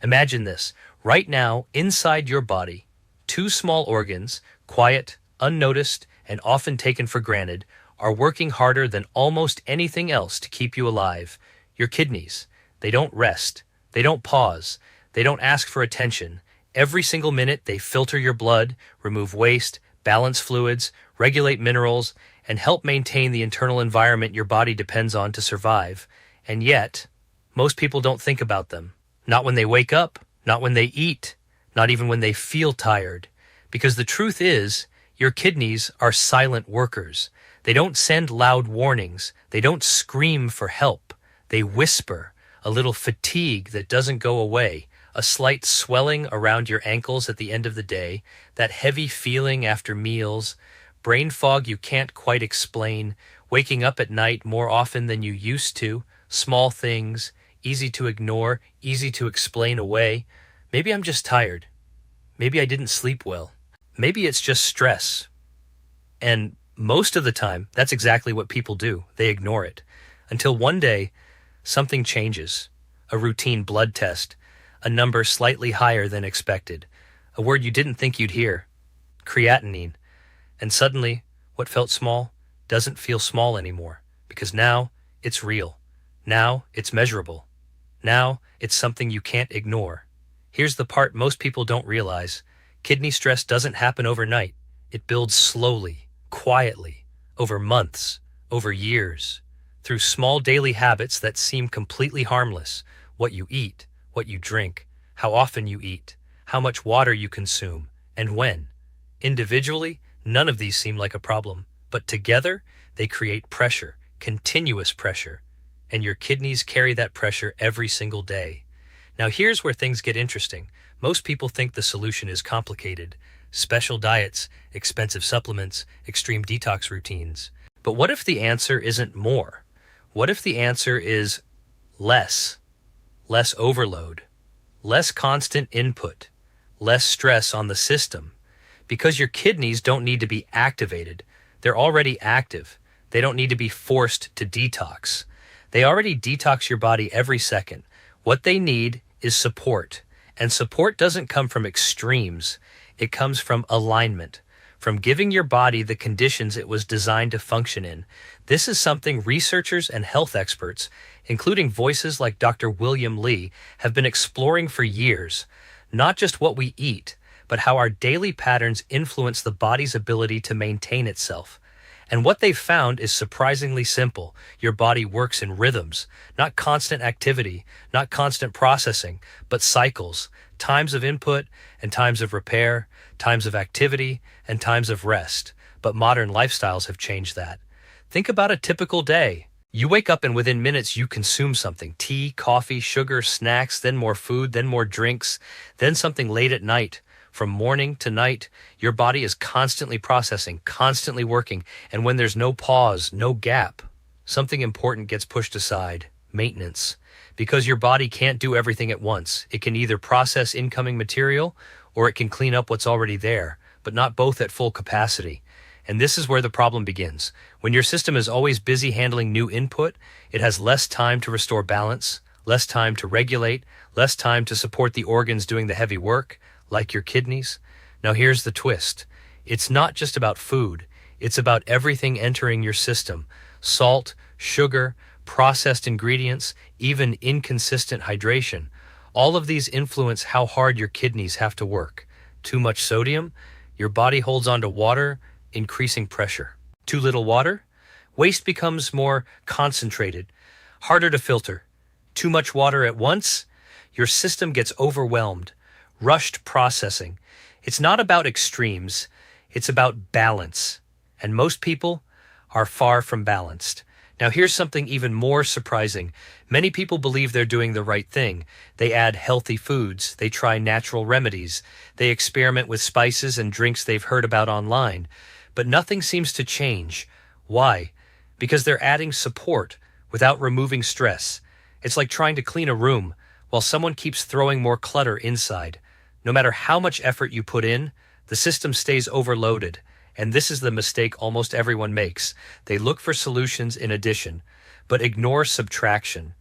Imagine this. Right now, inside your body, two small organs, quiet, unnoticed, and often taken for granted, are working harder than almost anything else to keep you alive. Your kidneys. They don't rest. They don't pause. They don't ask for attention. Every single minute, they filter your blood, remove waste, balance fluids, regulate minerals, and help maintain the internal environment your body depends on to survive. And yet, most people don't think about them. Not when they wake up, not when they eat, not even when they feel tired. Because the truth is, your kidneys are silent workers. They don't send loud warnings. They don't scream for help. They whisper, a little fatigue that doesn't go away, a slight swelling around your ankles at the end of the day, that heavy feeling after meals, brain fog you can't quite explain, waking up at night more often than you used to, small things, easy to ignore, easy to explain away. Maybe I'm just tired. Maybe I didn't sleep well. Maybe it's just stress. And most of the time, that's exactly what people do. They ignore it. Until one day, something changes. A routine blood test, a number slightly higher than expected, a word you didn't think you'd hear, creatinine. And suddenly, what felt small doesn't feel small anymore, because now it's real. Now it's measurable. Now it's something you can't ignore. Here's the part most people don't realize. Kidney stress doesn't happen overnight. It builds slowly, quietly, over months, over years, through small daily habits that seem completely harmless. What you eat, what you drink, how often you eat, how much water you consume, and when. Individually, none of these seem like a problem, but together, they create pressure, continuous pressure, and your kidneys carry that pressure every single day. Now here's where things get interesting. Most people think the solution is complicated. Special diets, expensive supplements, extreme detox routines. But what if the answer isn't more? What if the answer is less? Less overload, less constant input, less stress on the system. Because your kidneys don't need to be activated. They're already active. They don't need to be forced to detox. They already detox your body every second. What they need is support. And support doesn't come from extremes. It comes from alignment, from giving your body the conditions it was designed to function in. This is something researchers and health experts, including voices like Dr. William Li, have been exploring for years. Not just what we eat, but how our daily patterns influence the body's ability to maintain itself. And what they've found is surprisingly simple. Your body works in rhythms, not constant activity, not constant processing, but cycles, times of input and times of repair, times of activity and times of rest. But modern lifestyles have changed that. Think about a typical day. You wake up and within minutes you consume something. Tea, coffee, sugar, snacks, then more food, then more drinks, then something late at night. From morning to night, your body is constantly processing, constantly working, and when there's no pause, no gap, something important gets pushed aside: maintenance. Because your body can't do everything at once. It can either process incoming material or it can clean up what's already there, but not both at full capacity. And this is where the problem begins. When your system is always busy handling new input, it has less time to restore balance, less time to regulate, less time to support the organs doing the heavy work, like your kidneys. Now here's the twist. It's not just about food. It's about everything entering your system. Salt, sugar, processed ingredients, even inconsistent hydration. All of these influence how hard your kidneys have to work. Too much sodium, your body holds on to water, increasing pressure. Too little water, waste becomes more concentrated, harder to filter. Too much water at once, your system gets overwhelmed. Rushed processing. It's not about extremes, it's about balance. And most people are far from balanced. Now here's something even more surprising. Many people believe they're doing the right thing. They add healthy foods, they try natural remedies, they experiment with spices and drinks they've heard about online. But nothing seems to change. Why? Because they're adding support without removing stress. It's like trying to clean a room while someone keeps throwing more clutter inside. No matter how much effort you put in, the system stays overloaded. And this is the mistake almost everyone makes. They look for solutions in addition, but ignore subtraction.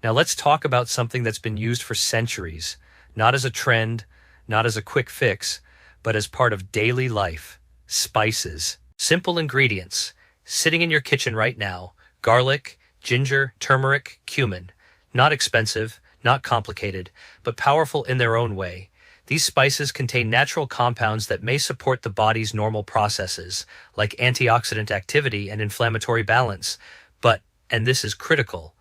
Now let's talk about something that's been used for centuries: not as a trend, not as a quick fix, but as part of daily life. Spices. Simple ingredients. Sitting in your kitchen right now. Garlic, ginger, turmeric, cumin. Not expensive, not complicated, but powerful in their own way. These spices contain natural compounds that may support the body's normal processes, like antioxidant activity and inflammatory balance. But, and this is critical,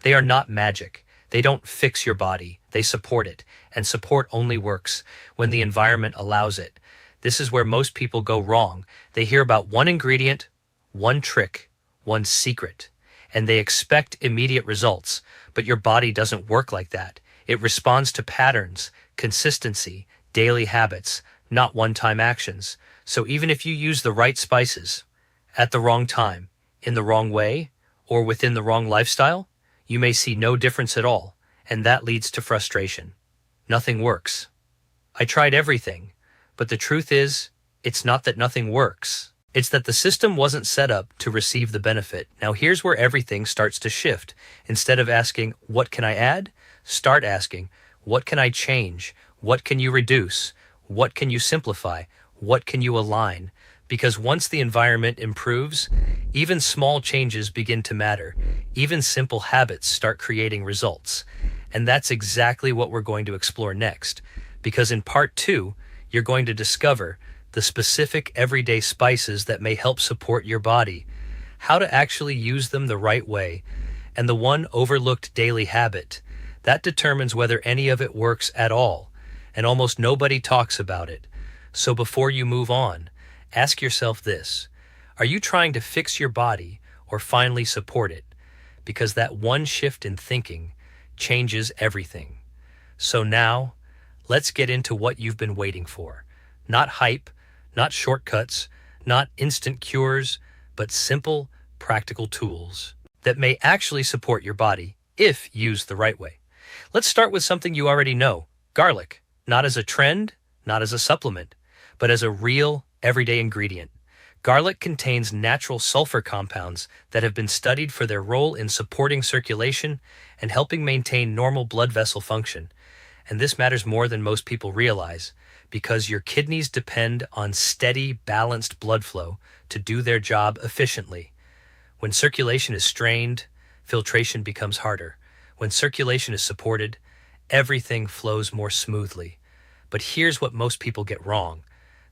they are not magic. They don't fix your body, they support it, and support only works when the environment allows it. This is where most people go wrong. They hear about one ingredient, one trick, one secret, and they expect immediate results, but your body doesn't work like that. It responds to patterns, consistency, daily habits, not one-time actions. So even if you use the right spices, at the wrong time, in the wrong way, or within the wrong lifestyle, you may see no difference at all, and that leads to frustration. Nothing works. I tried everything, but the truth is, it's not that nothing works. It's that the system wasn't set up to receive the benefit. Now here's where everything starts to shift. Instead of asking, what can I add? Start asking, what can I change? What can you reduce? What can you simplify? What can you align? Because once the environment improves, even small changes begin to matter. Even simple habits start creating results. And that's exactly what we're going to explore next. Because in part 2, you're going to discover the specific everyday spices that may help support your body, how to actually use them the right way, and the one overlooked daily habit that determines whether any of it works at all, and almost nobody talks about it. So before you move on, ask yourself this: are you trying to fix your body or finally support it? Because that one shift in thinking changes everything. So now, let's get into what you've been waiting for. Not hype, not shortcuts, not instant cures, but simple, practical tools that may actually support your body if used the right way. Let's start with something you already know: garlic. Not as a trend, not as a supplement, but as a real, everyday ingredient. Garlic contains natural sulfur compounds that have been studied for their role in supporting circulation and helping maintain normal blood vessel function. And this matters more than most people realize, because your kidneys depend on steady, balanced blood flow to do their job efficiently. When circulation is strained, filtration becomes harder. When circulation is supported, everything flows more smoothly. But here's what most people get wrong.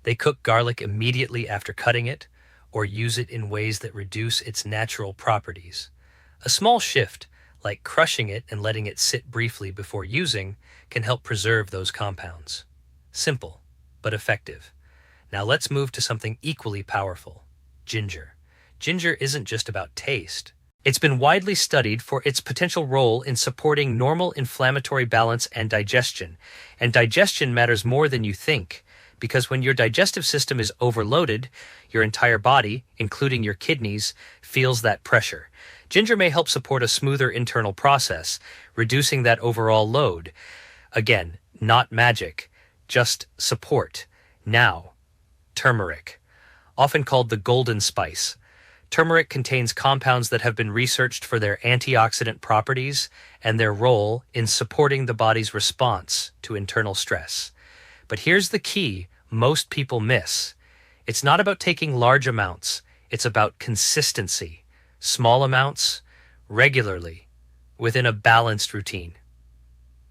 They cook garlic immediately after cutting it, or use it in ways that reduce its natural properties. A small shift, like crushing it and letting it sit briefly before using, can help preserve those compounds. Simple, but effective. Now let's move to something equally powerful: ginger. Ginger isn't just about taste. It's been widely studied for its potential role in supporting normal inflammatory balance and digestion. And digestion matters more than you think, because when your digestive system is overloaded, your entire body, including your kidneys, feels that pressure. Ginger may help support a smoother internal process, reducing that overall load. Again, not magic, just support. Now, turmeric. Often called the golden spice, turmeric contains compounds that have been researched for their antioxidant properties and their role in supporting the body's response to internal stress. But here's the key most people miss. It's not about taking large amounts. It's about consistency. Small amounts, regularly, within a balanced routine.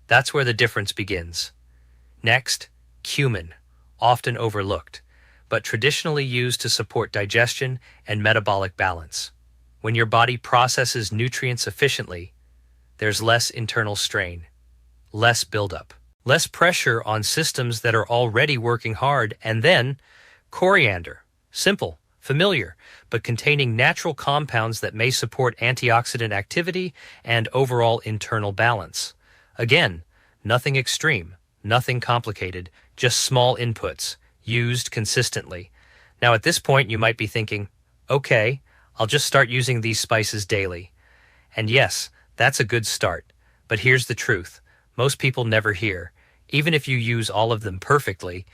That's where the difference begins. Next, cumin, often overlooked, but traditionally used to support digestion and metabolic balance. When your body processes nutrients efficiently, there's less internal strain, less buildup, less pressure on systems that are already working hard. And then, coriander. Simple, familiar, but containing natural compounds that may support antioxidant activity and overall internal balance. Again, nothing extreme, nothing complicated, just small inputs, used consistently. Now at this point you might be thinking, okay, I'll just start using these spices daily. And yes, that's a good start. But here's the truth. Most people never hear. Even if you use all of them perfectly,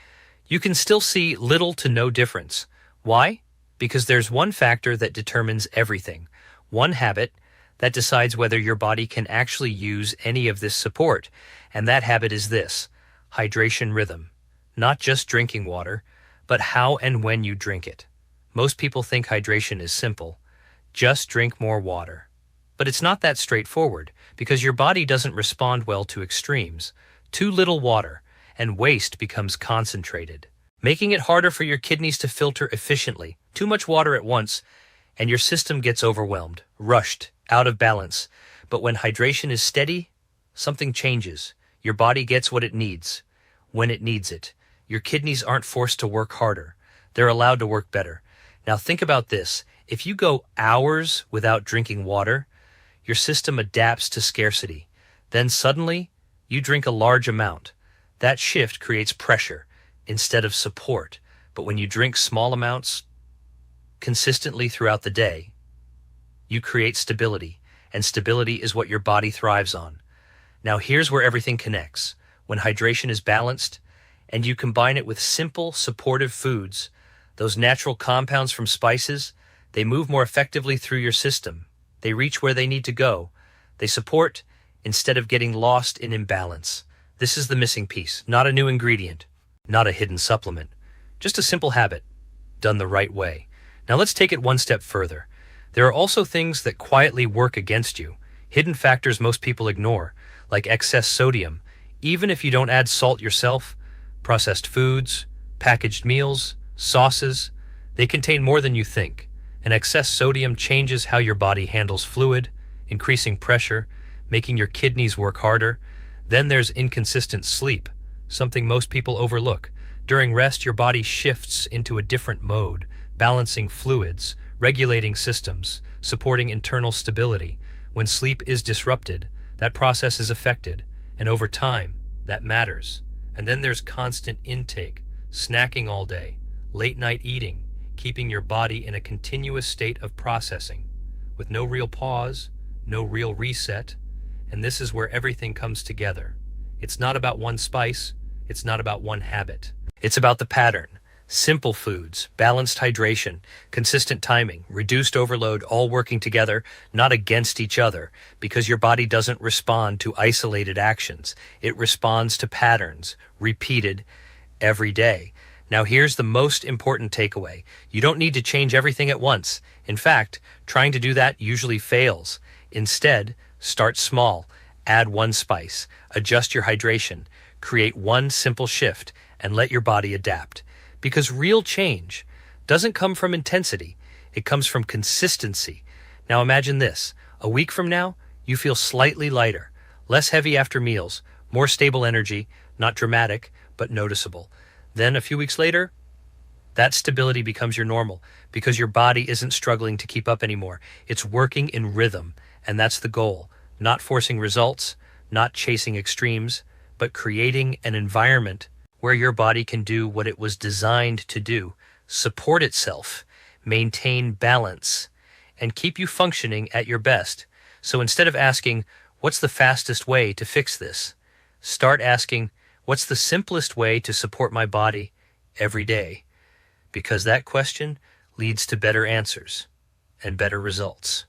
you can still see little to no difference. Why? Because there's one factor that determines everything. One habit that decides whether your body can actually use any of this support. And that habit is this: hydration rhythm. Not just drinking water, but how and when you drink it. Most people think hydration is simple. Just drink more water. But it's not that straightforward, because your body doesn't respond well to extremes. Too little water, and waste becomes concentrated, making it harder for your kidneys to filter efficiently. Too much water at once, and your system gets overwhelmed, rushed, out of balance. But when hydration is steady, something changes. Your body gets what it needs, when it needs it. Your kidneys aren't forced to work harder. They're allowed to work better. Now think about this. If you go hours without drinking water, your system adapts to scarcity. Then suddenly, you drink a large amount. That shift creates pressure instead of support. But when you drink small amounts consistently throughout the day, you create stability, and stability is what your body thrives on. Now here's where everything connects. When hydration is balanced, and you combine it with simple, supportive foods, those natural compounds from spices, they move more effectively through your system. They reach where they need to go. They support instead of getting lost in imbalance. This is the missing piece, not a new ingredient, not a hidden supplement, just a simple habit, done the right way. Now let's take it one step further. There are also things that quietly work against you, hidden factors most people ignore, like excess sodium. Even if you don't add salt yourself, processed foods, packaged meals, sauces, they contain more than you think. And excess sodium changes how your body handles fluid, increasing pressure, making your kidneys work harder. Then there's inconsistent sleep, something most people overlook. During rest, your body shifts into a different mode, balancing fluids, regulating systems, supporting internal stability. When sleep is disrupted, that process is affected, and over time, that matters. And then there's constant intake, snacking all day, late night eating, keeping your body in a continuous state of processing, with no real pause, no real reset. And this is where everything comes together. It's not about one spice, it's not about one habit. It's about the pattern. Simple foods, balanced hydration, consistent timing, reduced overload, all working together, not against each other, because your body doesn't respond to isolated actions. It responds to patterns, repeated every day. Now here's the most important takeaway. You don't need to change everything at once. In fact, trying to do that usually fails. Instead, start small, add one spice, adjust your hydration, create one simple shift, and let your body adapt. Because real change doesn't come from intensity, it comes from consistency. Now imagine this, a week from now, you feel slightly lighter, less heavy after meals, more stable energy, not dramatic, but noticeable. Then a few weeks later, that stability becomes your normal because your body isn't struggling to keep up anymore. It's working in rhythm, and that's the goal. Not forcing results, not chasing extremes, but creating an environment where your body can do what it was designed to do, support itself, maintain balance, and keep you functioning at your best. So instead of asking, what's the fastest way to fix this? Start asking, what's the simplest way to support my body every day? Because that question leads to better answers and better results.